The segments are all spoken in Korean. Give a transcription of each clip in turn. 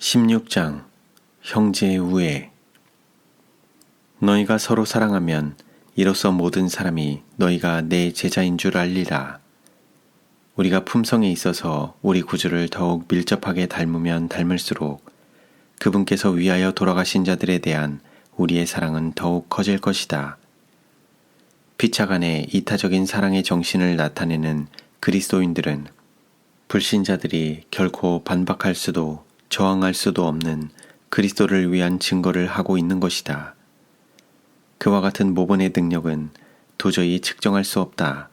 16장 형제의 우애. 너희가 서로 사랑하면 이로써 모든 사람이 너희가 내 제자인 줄 알리라. 우리가 품성에 있어서 우리 구주를 더욱 밀접하게 닮으면 닮을수록 그분께서 위하여 돌아가신 자들에 대한 우리의 사랑은 더욱 커질 것이다. 피차간에 이타적인 사랑의 정신을 나타내는 그리스도인들은 불신자들이 결코 반박할 수도 저항할 수도 없는 그리스도를 위한 증거를 하고 있는 것이다. 그와 같은 모본의 능력은 도저히 측정할 수 없다.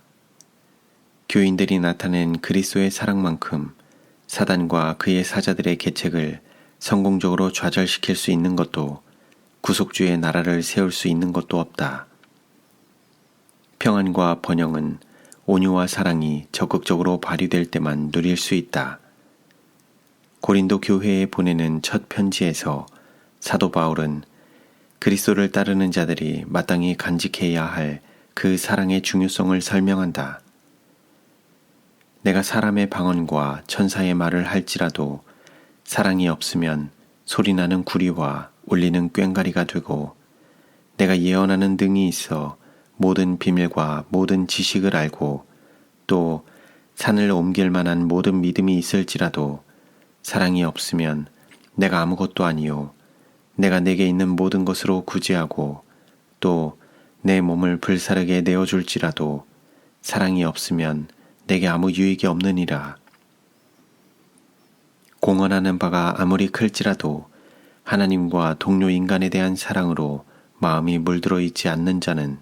교인들이 나타낸 그리스도의 사랑만큼 사단과 그의 사자들의 계책을 성공적으로 좌절시킬 수 있는 것도 구속주의 나라를 세울 수 있는 것도 없다. 평안과 번영은 온유와 사랑이 적극적으로 발휘될 때만 누릴 수 있다. 고린도 교회에 보내는 첫 편지에서 사도 바울은 그리스도를 따르는 자들이 마땅히 간직해야 할 그 사랑의 중요성을 설명한다. 내가 사람의 방언과 천사의 말을 할지라도 사랑이 없으면 소리나는 구리와 울리는 꽹과리가 되고, 내가 예언하는 등이 있어 모든 비밀과 모든 지식을 알고 또 산을 옮길 만한 모든 믿음이 있을지라도 사랑이 없으면 내가 아무것도 아니요 내가 내게 있는 모든 것으로 구제하고 또 내 몸을 불사르게 내어줄지라도 사랑이 없으면 내게 아무 유익이 없느니라. 공언하는 바가 아무리 클지라도 하나님과 동료 인간에 대한 사랑으로 마음이 물들어 있지 않는 자는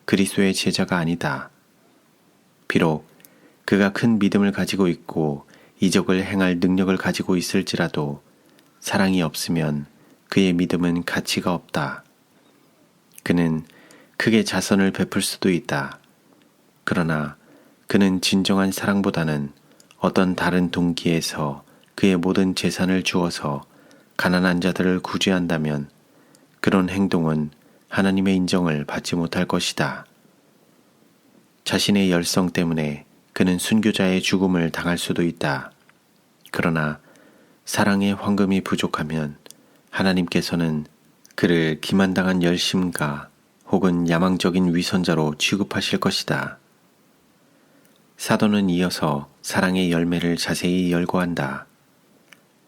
그리스도의 제자가 아니다. 비록 그가 큰 믿음을 가지고 있고 이적을 행할 능력을 가지고 있을지라도 사랑이 없으면 그의 믿음은 가치가 없다. 그는 크게 자선을 베풀 수도 있다. 그러나 그는 진정한 사랑보다는 어떤 다른 동기에서 그의 모든 재산을 주어서 가난한 자들을 구제한다면 그런 행동은 하나님의 인정을 받지 못할 것이다. 자신의 열성 때문에 그는 순교자의 죽음을 당할 수도 있다. 그러나 사랑의 황금이 부족하면 하나님께서는 그를 기만당한 열심가 혹은 야망적인 위선자로 취급하실 것이다. 사도는 이어서 사랑의 열매를 자세히 열거한다.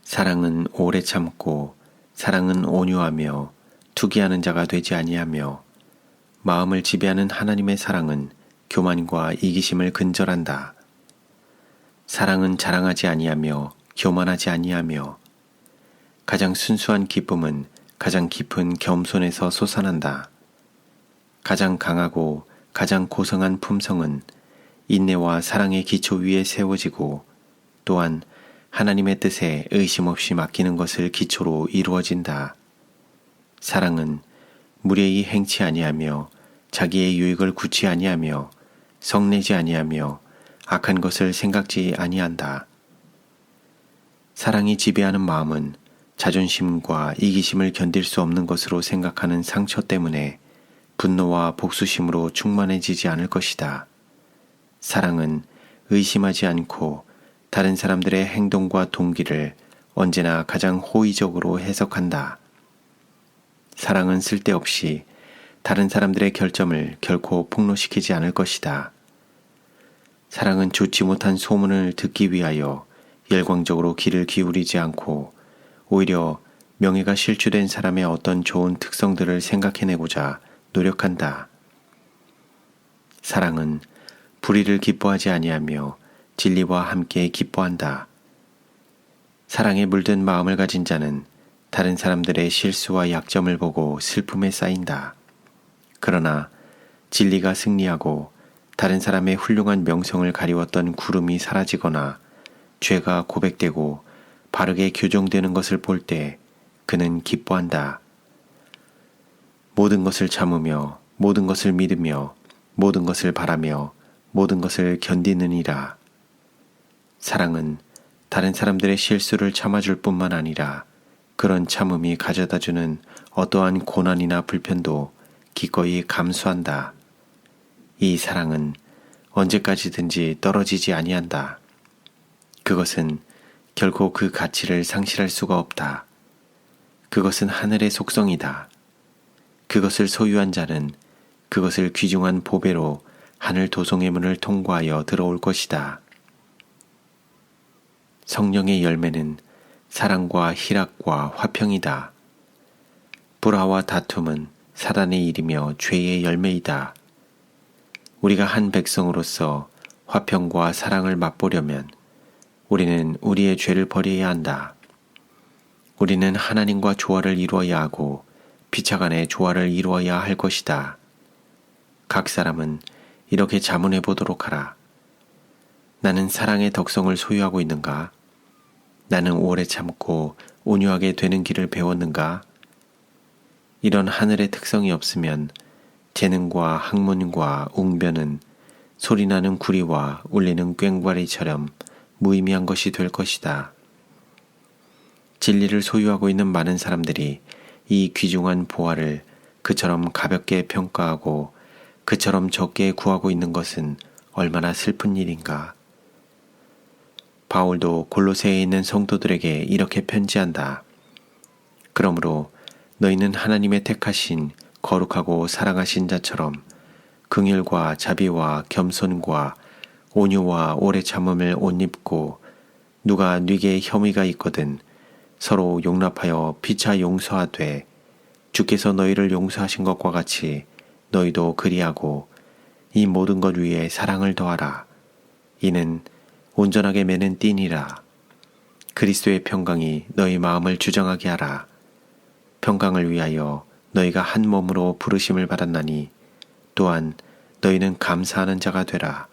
사랑은 오래 참고 사랑은 온유하며 투기하는 자가 되지 아니하며 마음을 지배하는 하나님의 사랑은 교만과 이기심을 근절한다. 사랑은 자랑하지 아니하며 교만하지 아니하며 가장 순수한 기쁨은 가장 깊은 겸손에서 솟아난다. 가장 강하고 가장 고성한 품성은 인내와 사랑의 기초 위에 세워지고 또한 하나님의 뜻에 의심 없이 맡기는 것을 기초로 이루어진다. 사랑은 무례히 행치 아니하며 자기의 유익을 굳이 아니하며 성내지 아니하며 악한 것을 생각지 아니한다. 사랑이 지배하는 마음은 자존심과 이기심을 견딜 수 없는 것으로 생각하는 상처 때문에 분노와 복수심으로 충만해지지 않을 것이다. 사랑은 의심하지 않고 다른 사람들의 행동과 동기를 언제나 가장 호의적으로 해석한다. 사랑은 쓸데없이 다른 사람들의 결점을 결코 폭로시키지 않을 것이다. 사랑은 좋지 못한 소문을 듣기 위하여 열광적으로 귀를 기울이지 않고 오히려 명예가 실추된 사람의 어떤 좋은 특성들을 생각해내고자 노력한다. 사랑은 불의를 기뻐하지 아니하며 진리와 함께 기뻐한다. 사랑에 물든 마음을 가진 자는 다른 사람들의 실수와 약점을 보고 슬픔에 쌓인다. 그러나 진리가 승리하고 다른 사람의 훌륭한 명성을 가리웠던 구름이 사라지거나 죄가 고백되고 바르게 교정되는 것을 볼 때 그는 기뻐한다. 모든 것을 참으며 모든 것을 믿으며 모든 것을 바라며 모든 것을 견디느니라. 사랑은 다른 사람들의 실수를 참아줄 뿐만 아니라 그런 참음이 가져다주는 어떠한 고난이나 불편도 기꺼이 감수한다. 이 사랑은 언제까지든지 떨어지지 아니한다. 그것은 결코 그 가치를 상실할 수가 없다. 그것은 하늘의 속성이다. 그것을 소유한 자는 그것을 귀중한 보배로 하늘 도성의 문을 통과하여 들어올 것이다. 성령의 열매는 사랑과 희락과 화평이다. 불화와 다툼은 사단의 일이며 죄의 열매이다. 우리가 한 백성으로서 화평과 사랑을 맛보려면 우리는 우리의 죄를 버려야 한다. 우리는 하나님과 조화를 이루어야 하고 피차 간의 조화를 이루어야 할 것이다. 각 사람은 이렇게 자문해 보도록 하라. 나는 사랑의 덕성을 소유하고 있는가? 나는 오래 참고 온유하게 되는 길을 배웠는가? 이런 하늘의 특성이 없으면 재능과 학문과 웅변은 소리나는 구리와 울리는 꽹과리처럼 무의미한 것이 될 것이다. 진리를 소유하고 있는 많은 사람들이 이 귀중한 보화를 그처럼 가볍게 평가하고 그처럼 적게 구하고 있는 것은 얼마나 슬픈 일인가. 바울도 골로새에 있는 성도들에게 이렇게 편지한다. 그러므로 너희는 하나님의 택하신 거룩하고 사랑하신 자처럼 긍휼과 자비와 겸손과 온유와 오래 참음을 옷 입고 누가 네게 혐의가 있거든 서로 용납하여 피차 용서하되 주께서 너희를 용서하신 것과 같이 너희도 그리하고 이 모든 것 위에 사랑을 더하라. 이는 온전하게 매는 띠니라. 그리스도의 평강이 너희 마음을 주장하게 하라. 평강을 위하여 너희가 한 몸으로 부르심을 받았나니 또한 너희는 감사하는 자가 되라.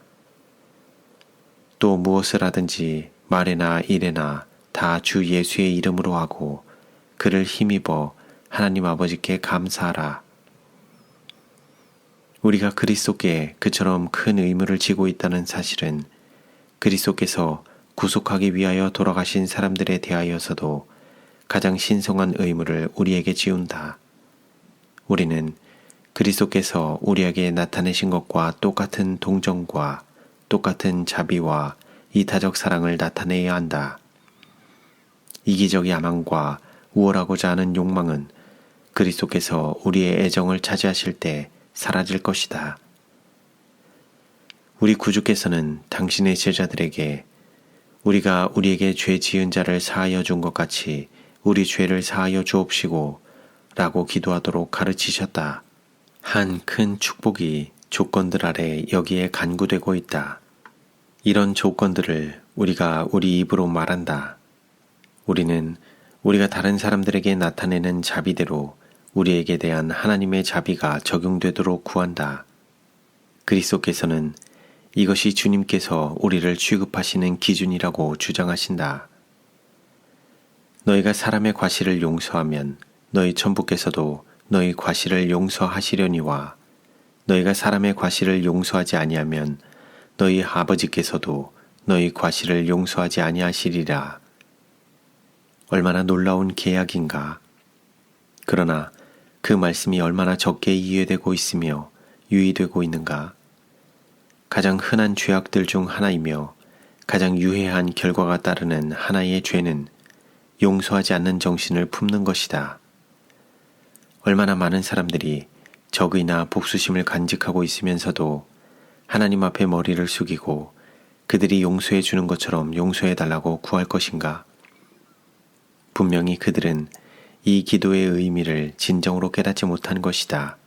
또 무엇을 하든지 말에나 일에나 다 주 예수의 이름으로 하고 그를 힘입어 하나님 아버지께 감사하라. 우리가 그리스도께 그처럼 큰 의무를 지고 있다는 사실은 그리스도께서 구속하기 위하여 돌아가신 사람들에 대하여서도 가장 신성한 의무를 우리에게 지운다. 우리는 그리스도께서 우리에게 나타내신 것과 똑같은 동정과 똑같은 자비와 이타적 사랑을 나타내야 한다. 이기적 야망과 우월하고자 하는 욕망은 그리스도께서 우리의 애정을 차지하실 때 사라질 것이다. 우리 구주께서는 당신의 제자들에게 우리가 우리에게 죄 지은 자를 사하여 준 것 같이 우리 죄를 사하여 주옵시고 라고 기도하도록 가르치셨다. 한 큰 축복이 조건들 아래 여기에 간구되고 있다. 이런 조건들을 우리가 우리 입으로 말한다. 우리는 우리가 다른 사람들에게 나타내는 자비대로 우리에게 대한 하나님의 자비가 적용되도록 구한다. 그리스도께서는 이것이 주님께서 우리를 취급하시는 기준이라고 주장하신다. 너희가 사람의 과실을 용서하면 너희 천부께서도 너희 과실을 용서하시려니와 너희가 사람의 과실을 용서하지 아니하면 너희 아버지께서도 너희 과실을 용서하지 아니하시리라. 얼마나 놀라운 계약인가. 그러나 그 말씀이 얼마나 적게 이해되고 있으며 유의되고 있는가. 가장 흔한 죄악들 중 하나이며 가장 유해한 결과가 따르는 하나의 죄는 용서하지 않는 정신을 품는 것이다. 얼마나 많은 사람들이 적의나 복수심을 간직하고 있으면서도 하나님 앞에 머리를 숙이고 그들이 용서해 주는 것처럼 용서해 달라고 구할 것인가? 분명히 그들은 이 기도의 의미를 진정으로 깨닫지 못한 것이다.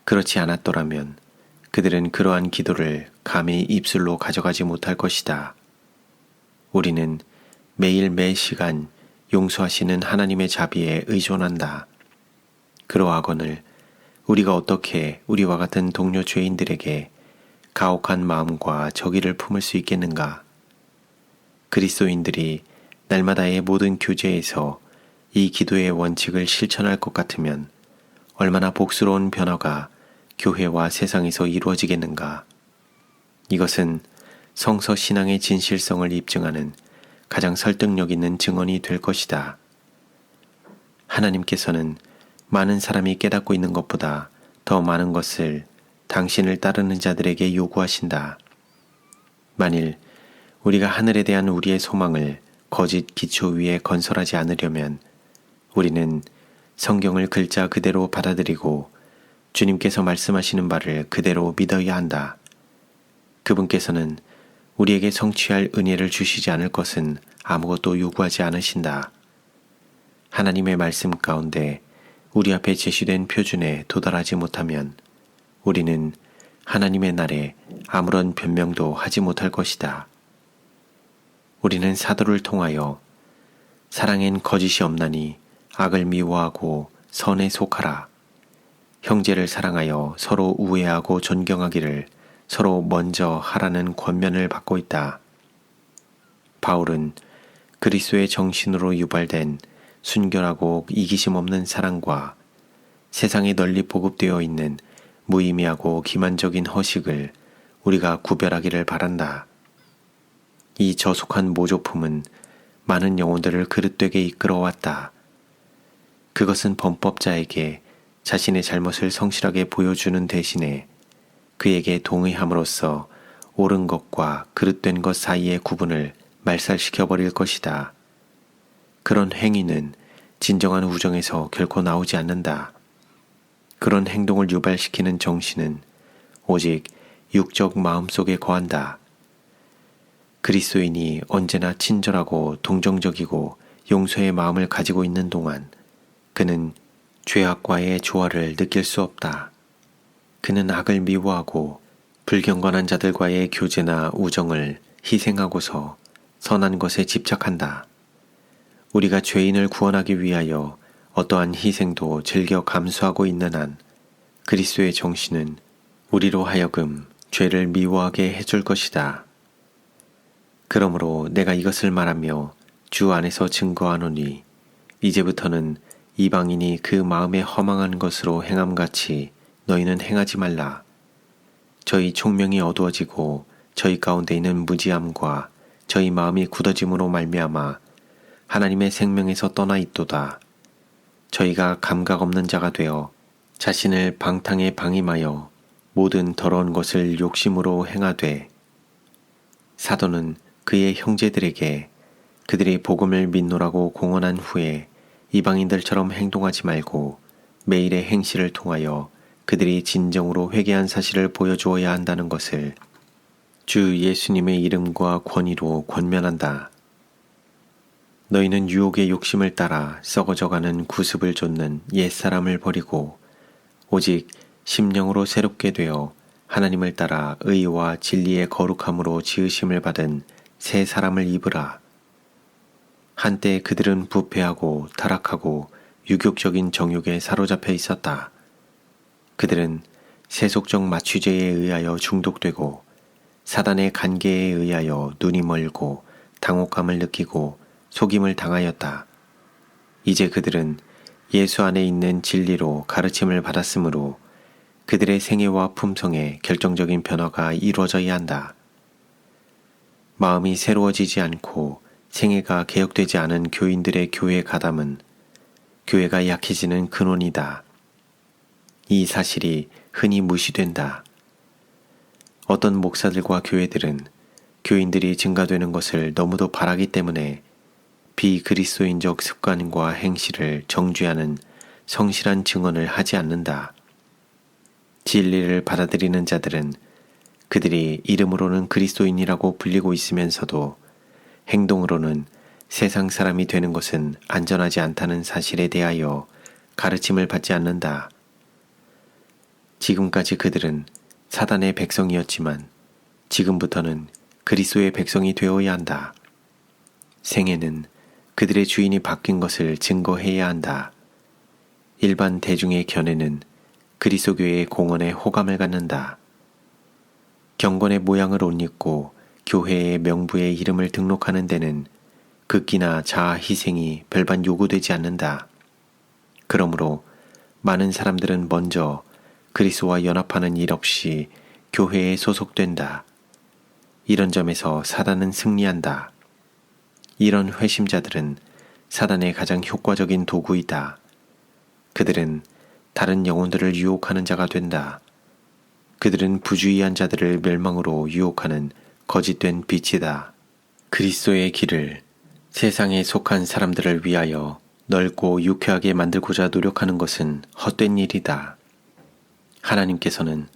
그렇지 않았더라면 그들은 그러한 기도를 감히 입술로 가져가지 못할 것이다. 우리는 매일 매 시간 용서하시는 하나님의 자비에 의존한다. 그러하거늘 우리가 어떻게 우리와 같은 동료 죄인들에게 가혹한 마음과 적의를 품을 수 있겠는가? 그리스도인들이 날마다의 모든 교제에서 이 기도의 원칙을 실천할 것 같으면 얼마나 복스러운 변화가 교회와 세상에서 이루어지겠는가? 이것은 성서 신앙의 진실성을 입증하는 가장 설득력 있는 증언이 될 것이다. 하나님께서는 많은 사람이 깨닫고 있는 것보다 더 많은 것을 당신을 따르는 자들에게 요구하신다. 만일 우리가 하늘에 대한 우리의 소망을 거짓 기초 위에 건설하지 않으려면 우리는 성경을 글자 그대로 받아들이고 주님께서 말씀하시는 바를 그대로 믿어야 한다. 그분께서는 우리에게 성취할 은혜를 주시지 않을 것은 아무것도 요구하지 않으신다. 하나님의 말씀 가운데 우리 앞에 제시된 표준에 도달하지 못하면 우리는 하나님의 날에 아무런 변명도 하지 못할 것이다. 우리는 사도를 통하여 사랑엔 거짓이 없나니 악을 미워하고 선에 속하라. 형제를 사랑하여 서로 우애하고 존경하기를 서로 먼저 하라는 권면을 받고 있다. 바울은 그리스도의 정신으로 유발된 순결하고 이기심 없는 사랑과 세상에 널리 보급되어 있는 무의미하고 기만적인 허식을 우리가 구별하기를 바란다. 이 저속한 모조품은 많은 영혼들을 그릇되게 이끌어왔다. 그것은 범법자에게 자신의 잘못을 성실하게 보여주는 대신에 그에게 동의함으로써 옳은 것과 그릇된 것 사이의 구분을 말살시켜버릴 것이다. 그런 행위는 진정한 우정에서 결코 나오지 않는다. 그런 행동을 유발시키는 정신은 오직 육적 마음속에 거한다. 그리스도인이 언제나 친절하고 동정적이고 용서의 마음을 가지고 있는 동안 그는 죄악과의 조화를 느낄 수 없다. 그는 악을 미워하고 불경건한 자들과의 교제나 우정을 희생하고서 선한 것에 집착한다. 우리가 죄인을 구원하기 위하여 어떠한 희생도 즐겨 감수하고 있는 한 그리스도의 정신은 우리로 하여금 죄를 미워하게 해줄 것이다. 그러므로 내가 이것을 말하며 주 안에서 증거하노니 이제부터는 이방인이 그 마음에 허망한 것으로 행함같이 너희는 행하지 말라. 저희 총명이 어두워지고 저희 가운데 있는 무지함과 저희 마음이 굳어짐으로 말미암아 하나님의 생명에서 떠나 있도다. 저희가 감각 없는 자가 되어 자신을 방탕에 방임하여 모든 더러운 것을 욕심으로 행하되 사도는 그의 형제들에게 그들이 복음을 믿노라고 공언한 후에 이방인들처럼 행동하지 말고 매일의 행실을 통하여 그들이 진정으로 회개한 사실을 보여주어야 한다는 것을 주 예수님의 이름과 권위로 권면한다. 너희는 유혹의 욕심을 따라 썩어져가는 구습을 좇는 옛사람을 버리고 오직 심령으로 새롭게 되어 하나님을 따라 의와 진리의 거룩함으로 지으심을 받은 새 사람을 입으라. 한때 그들은 부패하고 타락하고 유격적인 정욕에 사로잡혀 있었다. 그들은 세속적 마취제에 의하여 중독되고 사단의 간계에 의하여 눈이 멀고 당혹감을 느끼고 속임을 당하였다. 이제 그들은 예수 안에 있는 진리로 가르침을 받았으므로 그들의 생애와 품성에 결정적인 변화가 이루어져야 한다. 마음이 새로워지지 않고 생애가 개혁되지 않은 교인들의 교회 가담은 교회가 약해지는 근원이다. 이 사실이 흔히 무시된다. 어떤 목사들과 교회들은 교인들이 증가되는 것을 너무도 바라기 때문에 비그리스도인적 습관과 행실을 정죄하는 성실한 증언을 하지 않는다. 진리를 받아들이는 자들은 그들이 이름으로는 그리스도인이라고 불리고 있으면서도 행동으로는 세상 사람이 되는 것은 안전하지 않다는 사실에 대하여 가르침을 받지 않는다. 지금까지 그들은 사단의 백성이었지만 지금부터는 그리스도의 백성이 되어야 한다. 생애는 그들의 주인이 바뀐 것을 증거해야 한다. 일반 대중의 견해는 그리스도교의 공헌에 호감을 갖는다. 경건의 모양을 옷 입고 교회의 명부에 이름을 등록하는 데는 극기나 자아 희생이 별반 요구되지 않는다. 그러므로 많은 사람들은 먼저 그리스도와 연합하는 일 없이 교회에 소속된다. 이런 점에서 사단은 승리한다. 이런 회심자들은 사단의 가장 효과적인 도구이다. 그들은 다른 영혼들을 유혹하는 자가 된다. 그들은 부주의한 자들을 멸망으로 유혹하는 거짓된 빛이다. 그리스도의 길을 세상에 속한 사람들을 위하여 넓고 유쾌하게 만들고자 노력하는 것은 헛된 일이다. 하나님께서는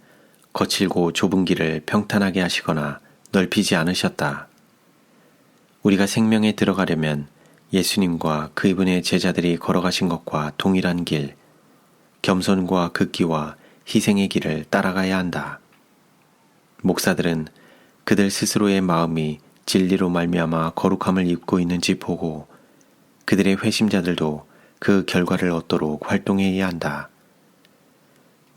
거칠고 좁은 길을 평탄하게 하시거나 넓히지 않으셨다. 우리가 생명에 들어가려면 예수님과 그분의 제자들이 걸어가신 것과 동일한 길, 겸손과 극기와 희생의 길을 따라가야 한다. 목사들은 그들 스스로의 마음이 진리로 말미암아 거룩함을 입고 있는지 보고 그들의 회심자들도 그 결과를 얻도록 활동해야 한다.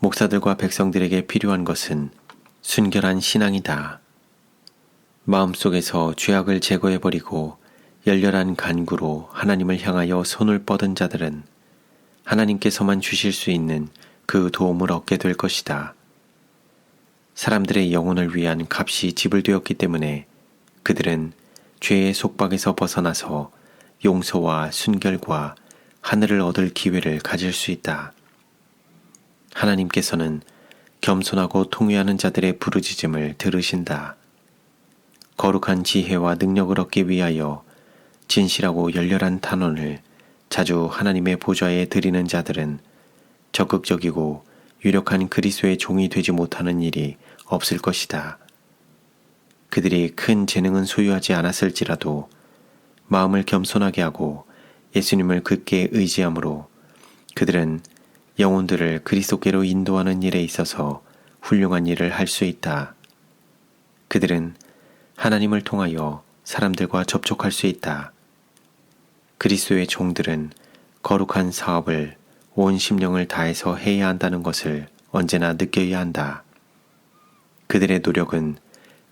목사들과 백성들에게 필요한 것은 순결한 신앙이다. 마음속에서 죄악을 제거해버리고 열렬한 간구로 하나님을 향하여 손을 뻗은 자들은 하나님께서만 주실 수 있는 그 도움을 얻게 될 것이다. 사람들의 영혼을 위한 값이 지불되었기 때문에 그들은 죄의 속박에서 벗어나서 용서와 순결과 하늘을 얻을 기회를 가질 수 있다. 하나님께서는 겸손하고 통회하는 자들의 부르짖음을 들으신다. 거룩한 지혜와 능력을 얻기 위하여 진실하고 열렬한 탄원을 자주 하나님의 보좌에 드리는 자들은 적극적이고 유력한 그리스도의 종이 되지 못하는 일이 없을 것이다. 그들이 큰 재능은 소유하지 않았을지라도 마음을 겸손하게 하고 예수님을 굳게 의지함으로 그들은 영혼들을 그리스도께로 인도하는 일에 있어서 훌륭한 일을 할 수 있다. 그들은 하나님을 통하여 사람들과 접촉할 수 있다. 그리스도의 종들은 거룩한 사업을 온 심령을 다해서 해야 한다는 것을 언제나 느껴야 한다. 그들의 노력은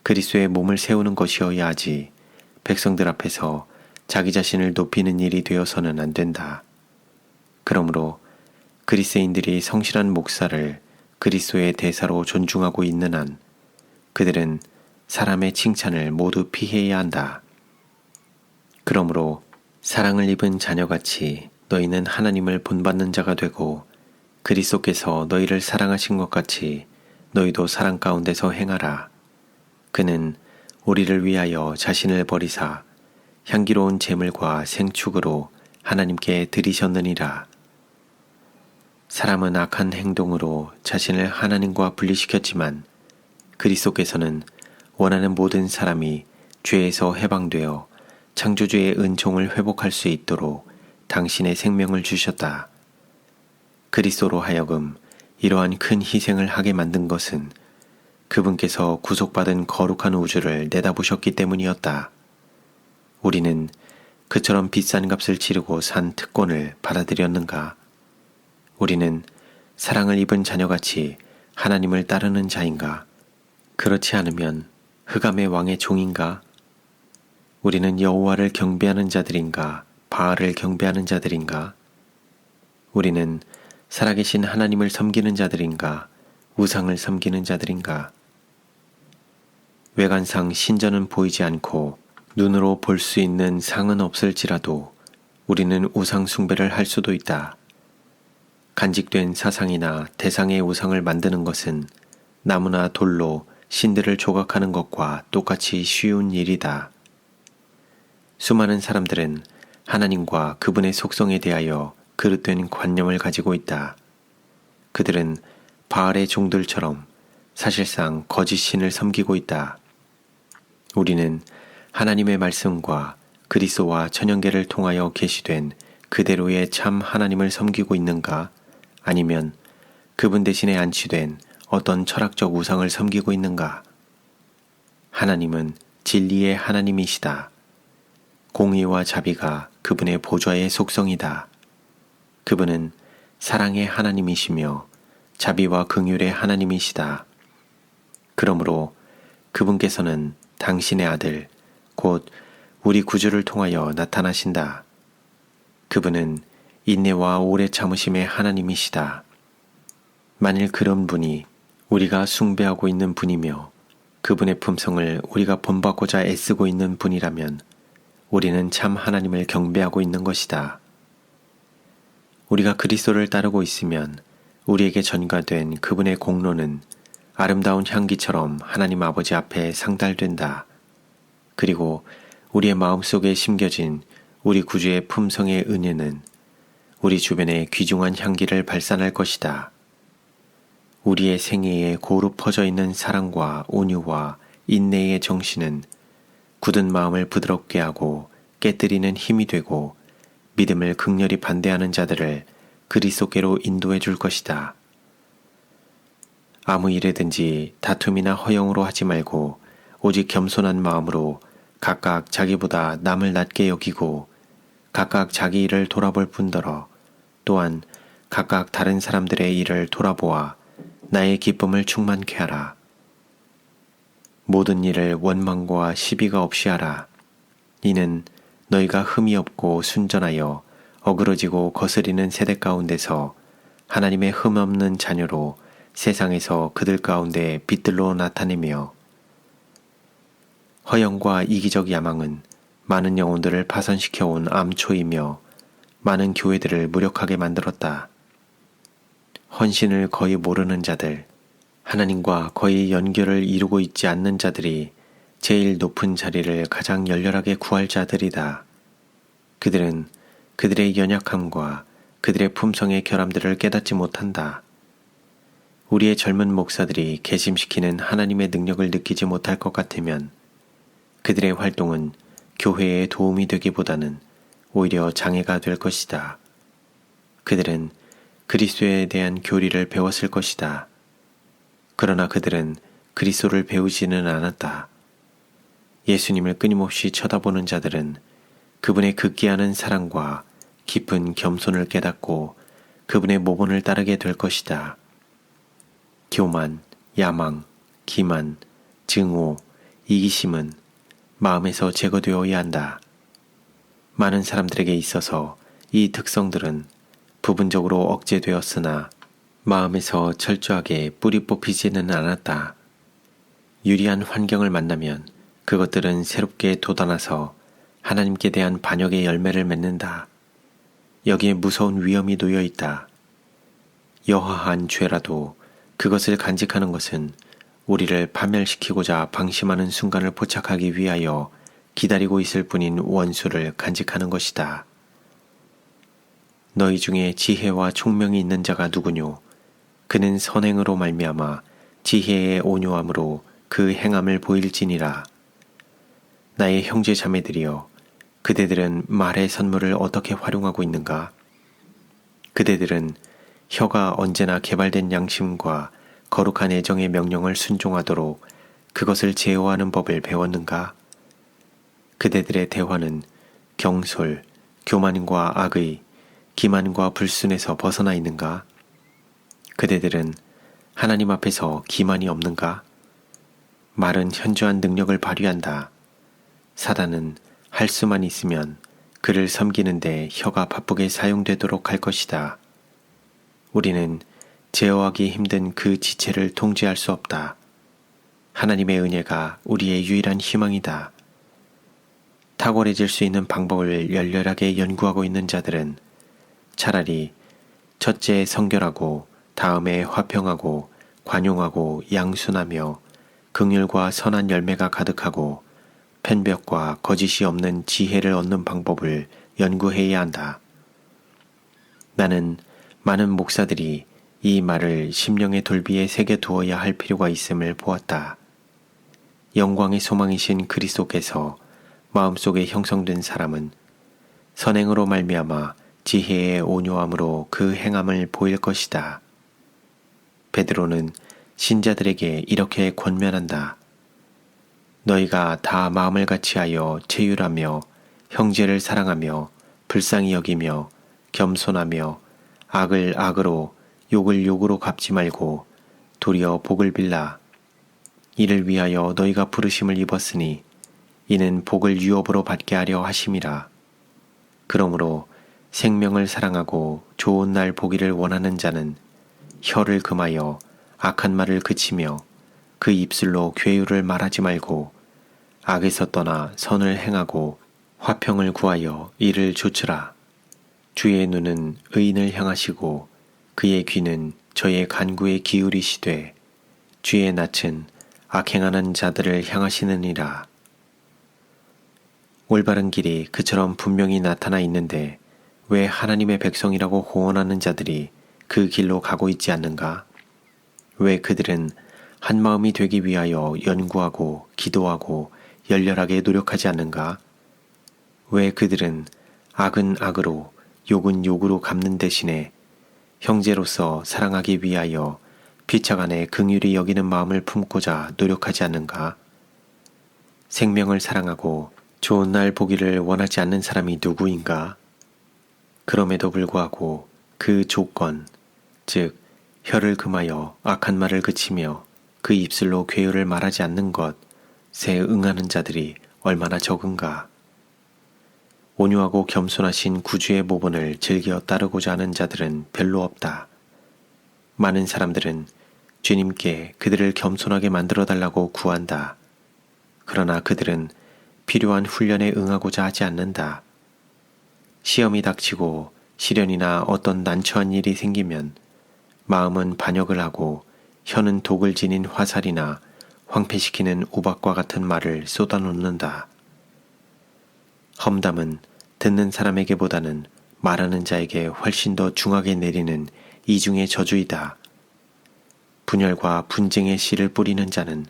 그리스도의 몸을 세우는 것이어야 하지 백성들 앞에서 자기 자신을 높이는 일이 되어서는 안 된다. 그러므로 그리스도인들이 성실한 목사를 그리스도의 대사로 존중하고 있는 한 그들은 사람의 칭찬을 모두 피해야 한다. 그러므로 사랑을 입은 자녀같이 너희는 하나님을 본받는 자가 되고 그리스도께서 너희를 사랑하신 것 같이 너희도 사랑 가운데서 행하라. 그는 우리를 위하여 자신을 버리사 향기로운 제물과 생축으로 하나님께 드리셨느니라. 사람은 악한 행동으로 자신을 하나님과 분리시켰지만 그리스도께서는 원하는 모든 사람이 죄에서 해방되어 창조주의 은총을 회복할 수 있도록 당신의 생명을 주셨다. 그리스도로 하여금 이러한 큰 희생을 하게 만든 것은 그분께서 구속받은 거룩한 우주를 내다보셨기 때문이었다. 우리는 그처럼 비싼 값을 치르고 산 특권을 받아들였는가? 우리는 사랑을 입은 자녀같이 하나님을 따르는 자인가? 그렇지 않으면 흑암의 왕의 종인가? 우리는 여호와를 경배하는 자들인가? 바알을 경배하는 자들인가? 우리는 살아계신 하나님을 섬기는 자들인가? 우상을 섬기는 자들인가? 외관상 신전은 보이지 않고 눈으로 볼 수 있는 상은 없을지라도 우리는 우상 숭배를 할 수도 있다. 간직된 사상이나 대상의 우상을 만드는 것은 나무나 돌로 신들을 조각하는 것과 똑같이 쉬운 일이다. 수많은 사람들은 하나님과 그분의 속성에 대하여 그릇된 관념을 가지고 있다. 그들은 바알의 종들처럼 사실상 거짓 신을 섬기고 있다. 우리는 하나님의 말씀과 그리스도와 천연계를 통하여 계시된 그대로의 참 하나님을 섬기고 있는가? 아니면 그분 대신에 안치된 어떤 철학적 우상을 섬기고 있는가? 하나님은 진리의 하나님이시다. 공의와 자비가 그분의 보좌의 속성이다. 그분은 사랑의 하나님이시며 자비와 긍휼의 하나님이시다. 그러므로 그분께서는 당신의 아들, 곧 우리 구주를 통하여 나타나신다. 그분은 인내와 오래 참으심의 하나님이시다. 만일 그런 분이 우리가 숭배하고 있는 분이며 그분의 품성을 우리가 본받고자 애쓰고 있는 분이라면 우리는 참 하나님을 경배하고 있는 것이다. 우리가 그리스도를 따르고 있으면 우리에게 전가된 그분의 공로는 아름다운 향기처럼 하나님 아버지 앞에 상달된다. 그리고 우리의 마음속에 심겨진 우리 구주의 품성의 은혜는 우리 주변에 귀중한 향기를 발산할 것이다. 우리의 생애에 고루 퍼져 있는 사랑과 온유와 인내의 정신은 굳은 마음을 부드럽게 하고 깨뜨리는 힘이 되고 믿음을 극렬히 반대하는 자들을 그리스도께로 인도해 줄 것이다. 아무 일에든지 다툼이나 허영으로 하지 말고 오직 겸손한 마음으로 각각 자기보다 남을 낮게 여기고 각각 자기 일을 돌아볼 뿐더러 또한 각각 다른 사람들의 일을 돌아보아 나의 기쁨을 충만케 하라. 모든 일을 원망과 시비가 없이 하라. 이는 너희가 흠이 없고 순전하여 어그러지고 거스리는 세대 가운데서 하나님의 흠 없는 자녀로 세상에서 그들 가운데 빛들로 나타내며 허영과 이기적 야망은 많은 영혼들을 파산시켜온 암초이며 많은 교회들을 무력하게 만들었다. 헌신을 거의 모르는 자들, 하나님과 거의 연결을 이루고 있지 않는 자들이 제일 높은 자리를 가장 열렬하게 구할 자들이다. 그들은 그들의 연약함과 그들의 품성의 결함들을 깨닫지 못한다. 우리의 젊은 목사들이 개심시키는 하나님의 능력을 느끼지 못할 것 같으면 그들의 활동은 교회에 도움이 되기보다는 오히려 장애가 될 것이다. 그들은 그리스도에 대한 교리를 배웠을 것이다. 그러나 그들은 그리스도를 배우지는 않았다. 예수님을 끊임없이 쳐다보는 자들은 그분의 극기하는 사랑과 깊은 겸손을 깨닫고 그분의 모본을 따르게 될 것이다. 교만, 야망, 기만, 증오, 이기심은 마음에서 제거되어야 한다. 많은 사람들에게 있어서 이 특성들은 부분적으로 억제되었으나 마음에서 철저하게 뿌리 뽑히지는 않았다. 유리한 환경을 만나면 그것들은 새롭게 돋아나서 하나님께 대한 반역의 열매를 맺는다. 여기에 무서운 위험이 놓여 있다. 여하한 죄라도 그것을 간직하는 것은 우리를 파멸시키고자 방심하는 순간을 포착하기 위하여 기다리고 있을 뿐인 원수를 간직하는 것이다. 너희 중에 지혜와 총명이 있는 자가 누구뇨? 그는 선행으로 말미암아 지혜의 온유함으로 그 행함을 보일지니라. 나의 형제 자매들이여, 그대들은 말의 선물을 어떻게 활용하고 있는가? 그대들은 혀가 언제나 개발된 양심과 거룩한 애정의 명령을 순종하도록 그것을 제어하는 법을 배웠는가? 그대들의 대화는 경솔, 교만과 악의, 기만과 불순에서 벗어나 있는가? 그대들은 하나님 앞에서 기만이 없는가? 말은 현저한 능력을 발휘한다. 사단은 할 수만 있으면 그를 섬기는데 혀가 바쁘게 사용되도록 할 것이다. 우리는 제어하기 힘든 그 지체를 통제할 수 없다. 하나님의 은혜가 우리의 유일한 희망이다. 탁월해질 수 있는 방법을 열렬하게 연구하고 있는 자들은 차라리 첫째 성결하고 다음에 화평하고 관용하고 양순하며 긍휼과 선한 열매가 가득하고 편벽과 거짓이 없는 지혜를 얻는 방법을 연구해야 한다. 나는 많은 목사들이 이 말을 심령의 돌비에 새겨 두어야 할 필요가 있음을 보았다. 영광의 소망이신 그리스도께서 마음속에 형성된 사람은 선행으로 말미암아 지혜의 온유함으로 그 행함을 보일 것이다. 베드로는 신자들에게 이렇게 권면한다. 너희가 다 마음을 같이하여 체휼하며 형제를 사랑하며 불쌍히 여기며 겸손하며 악을 악으로 욕을 욕으로 갚지 말고 도리어 복을 빌라. 이를 위하여 너희가 부르심을 입었으니 이는 복을 유업으로 받게 하려 하심이라. 그러므로 생명을 사랑하고 좋은 날 보기를 원하는 자는 혀를 금하여 악한 말을 그치며 그 입술로 괴유를 말하지 말고 악에서 떠나 선을 행하고 화평을 구하여 이를 조치라. 주의 눈은 의인을 향하시고 그의 귀는 저의 간구에 기울이시되 주의 낯은 악행하는 자들을 향하시느니라. 올바른 길이 그처럼 분명히 나타나 있는데 왜 하나님의 백성이라고 호언하는 자들이 그 길로 가고 있지 않는가? 왜 그들은 한 마음이 되기 위하여 연구하고 기도하고 열렬하게 노력하지 않는가? 왜 그들은 악은 악으로 욕은 욕으로 갚는 대신에 형제로서 사랑하기 위하여 피차간에 긍휼히 여기는 마음을 품고자 노력하지 않는가? 생명을 사랑하고 좋은 날 보기를 원하지 않는 사람이 누구인가? 그럼에도 불구하고 그 조건, 즉 혀를 금하여 악한 말을 그치며 그 입술로 괴유를 말하지 않는 것에 응하는 자들이 얼마나 적은가? 온유하고 겸손하신 구주의 모본을 즐겨 따르고자 하는 자들은 별로 없다. 많은 사람들은 주님께 그들을 겸손하게 만들어달라고 구한다. 그러나 그들은 필요한 훈련에 응하고자 하지 않는다. 시험이 닥치고 시련이나 어떤 난처한 일이 생기면 마음은 반역을 하고 혀는 독을 지닌 화살이나 황폐시키는 우박과 같은 말을 쏟아놓는다. 험담은 듣는 사람에게보다는 말하는 자에게 훨씬 더 중하게 내리는 이중의 저주이다. 분열과 분쟁의 씨를 뿌리는 자는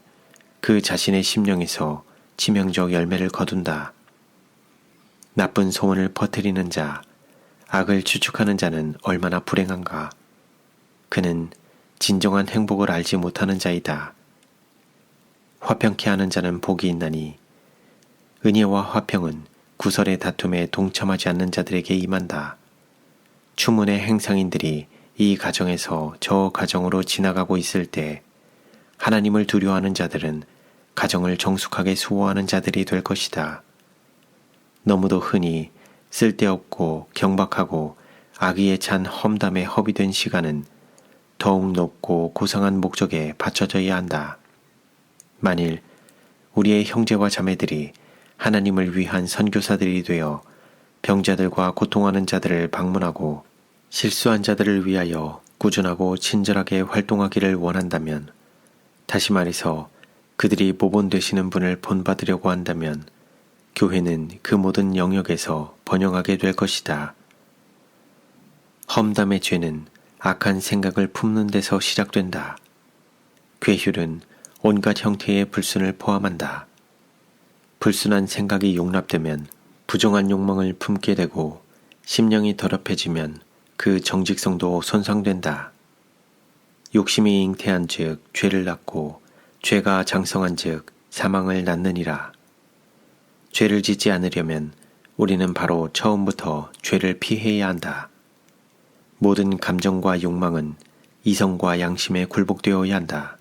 그 자신의 심령에서 치명적 열매를 거둔다. 나쁜 소원을 퍼뜨리는 자, 악을 추측하는 자는 얼마나 불행한가. 그는 진정한 행복을 알지 못하는 자이다. 화평케 하는 자는 복이 있나니 은혜와 화평은 구설의 다툼에 동참하지 않는 자들에게 임한다. 추문의 행상인들이 이 가정에서 저 가정으로 지나가고 있을 때 하나님을 두려워하는 자들은 가정을 정숙하게 수호하는 자들이 될 것이다. 너무도 흔히 쓸데없고 경박하고 악의에 찬 험담에 허비된 시간은 더욱 높고 고상한 목적에 바쳐져야 한다. 만일 우리의 형제와 자매들이 하나님을 위한 선교사들이 되어 병자들과 고통하는 자들을 방문하고 실수한 자들을 위하여 꾸준하고 친절하게 활동하기를 원한다면, 다시 말해서 그들이 모본 되시는 분을 본받으려고 한다면 교회는 그 모든 영역에서 번영하게 될 것이다. 험담의 죄는 악한 생각을 품는 데서 시작된다. 괴휼은 온갖 형태의 불순을 포함한다. 불순한 생각이 용납되면 부정한 욕망을 품게 되고 심령이 더럽혀지면 그 정직성도 손상된다. 욕심이 잉태한 즉 죄를 낳고 죄가 장성한 즉 사망을 낳느니라. 죄를 짓지 않으려면 우리는 바로 처음부터 죄를 피해야 한다. 모든 감정과 욕망은 이성과 양심에 굴복되어야 한다.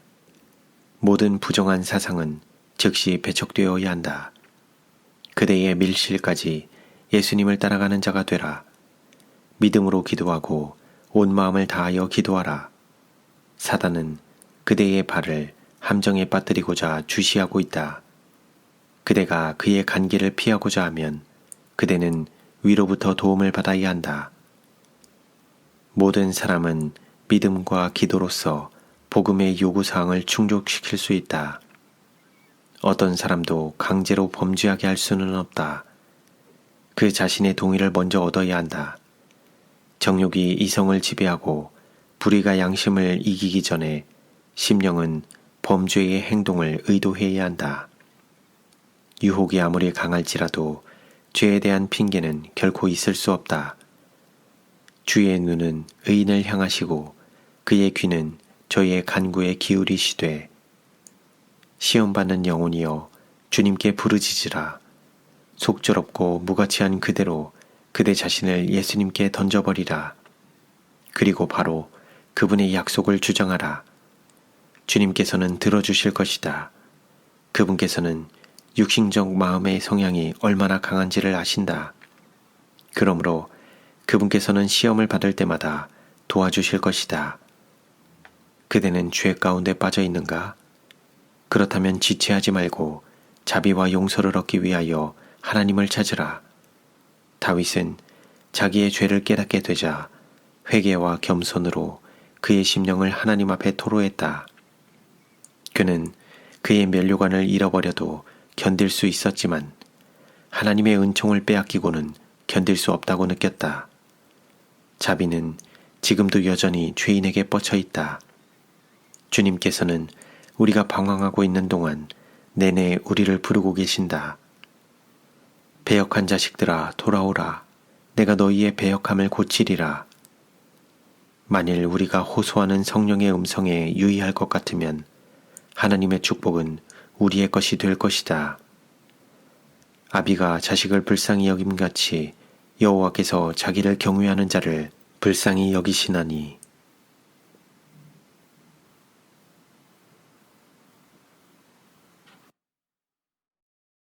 모든 부정한 사상은 즉시 배척되어야 한다. 그대의 밀실까지 예수님을 따라가는 자가 되라. 믿음으로 기도하고 온 마음을 다하여 기도하라. 사단은 그대의 발을 함정에 빠뜨리고자 주시하고 있다. 그대가 그의 간기를 피하고자 하면 그대는 위로부터 도움을 받아야 한다. 모든 사람은 믿음과 기도로서 복음의 요구사항을 충족시킬 수 있다. 어떤 사람도 강제로 범죄하게 할 수는 없다. 그 자신의 동의를 먼저 얻어야 한다. 정욕이 이성을 지배하고 불의가 양심을 이기기 전에 심령은 범죄의 행동을 의도해야 한다. 유혹이 아무리 강할지라도 죄에 대한 핑계는 결코 있을 수 없다. 주의 눈은 의인을 향하시고 그의 귀는 저희의 간구에 기울이시되, 시험받는 영혼이여 주님께 부르짖으라. 속절없고 무가치한 그대로 그대 자신을 예수님께 던져버리라. 그리고 바로 그분의 약속을 주장하라. 주님께서는 들어주실 것이다. 그분께서는 육신적 마음의 성향이 얼마나 강한지를 아신다. 그러므로 그분께서는 시험을 받을 때마다 도와주실 것이다. 그대는 죄 가운데 빠져 있는가? 그렇다면 지체하지 말고 자비와 용서를 얻기 위하여 하나님을 찾으라. 다윗은 자기의 죄를 깨닫게 되자 회개와 겸손으로 그의 심령을 하나님 앞에 토로했다. 그는 그의 면류관을 잃어버려도 견딜 수 있었지만 하나님의 은총을 빼앗기고는 견딜 수 없다고 느꼈다. 자비는 지금도 여전히 죄인에게 뻗쳐 있다. 주님께서는 우리가 방황하고 있는 동안 내내 우리를 부르고 계신다. 배역한 자식들아 돌아오라. 내가 너희의 배역함을 고치리라. 만일 우리가 호소하는 성령의 음성에 유의할 것 같으면 하나님의 축복은 우리의 것이 될 것이다. 아비가 자식을 불쌍히 여김같이 여호와께서 자기를 경외하는 자를 불쌍히 여기시나니